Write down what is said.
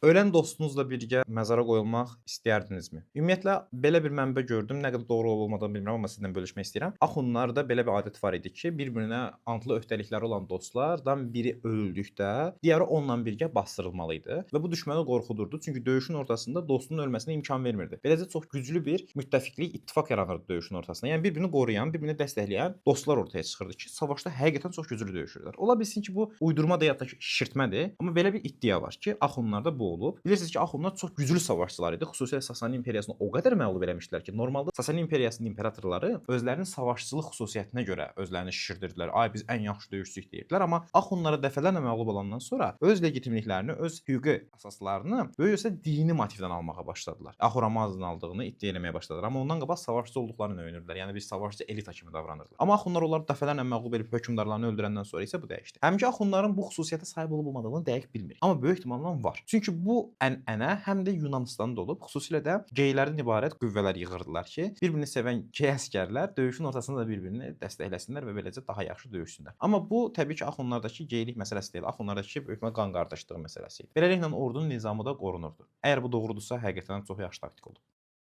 Ölən dostunuzla birgə məzara qoyulmaq istəyərdinizmi? Ümumiyyətlə, belə bir mənbə gördüm. Nə qədər doğru olub-olmadığını bilmirəm, amma sizinlə bölüşmək istəyirəm. Axundlarda belə bir adət var idi ki, bir-birinə antlı öhdəlikləri olan dostlardan biri öldükdə, digəri onunla birgə basdırılmalı idi və bu düşməni qorxudurdu. Çünki döyüşün ortasında dostunun ölməsinə imkan vermirdi. Beləcə çox güclü bir müttəfiqlik, ittifaq yaranırdı döyüşün ortasında. Yəni bir-birini qoruyan, bir-birini dəstəkləyən dostlar ortaya çıxırdı ki, savaşda həqiqətən çox güclü döyüşürdülər. Ola bilsin ki, bu uydurma da ya da ki, şişirtmədir, amma belə bir iddia var ki, axundlarda bu olub. Bilirsiniz ki, axundlar çox güclü savaşçılar idi. Xüsusilə Sasani imperiyasını o qədər məğlub eləmişdilər ki, normalda Sasani imperiyasının imperatorları özlərinin savaşçılıq xüsusiyyətinə görə özlərini şişirdirdilər. Ay biz ən yaxşı döyüşçüyük deyirdilər, amma axundlara dəfələrlə məğlub olandan sonra öz legitimliklərini, öz hüquqi əsaslarını böyüsə dini motivdən almağa başladılar. Ahura Mazdanın aldığını iddia eləməyə başladılar. Amma ondan qabaq savaşçı olduqlarını öyünürdülər. Yəni bir savaşçı elita kimi davranırdılar. Amma axundlar onları dəfələrlə məğlub edib hökmdarlarını öldürəndən sonra isə bu dəyişdi. Həmçinin axundların bu xüsusiyyətə sahib olub-olmadığını dəqiq bilmirik. Amma böyük ehtimalla var. Çünki bu ənənə həm də Yunanıstanda olub. Xüsusilə də geylərdən ibarət qüvvələr yığırdılar ki, bir-birini sevən gey əsgərlər döyüşün ortasında da bir-birini dəstəkləsinlər və beləcə daha yaxşı döyüşsünlər. Amma bu təbii ki, axundlardakı geylik məsələsi deyil. Axundlardakı böyük ehtimal qan qardaşlığı məsələsi idi. Beləliklə ordunun nizamı da qorunurdu. Əgər bu doğrudursa, həqiqətən çox yaxşı taktik olub.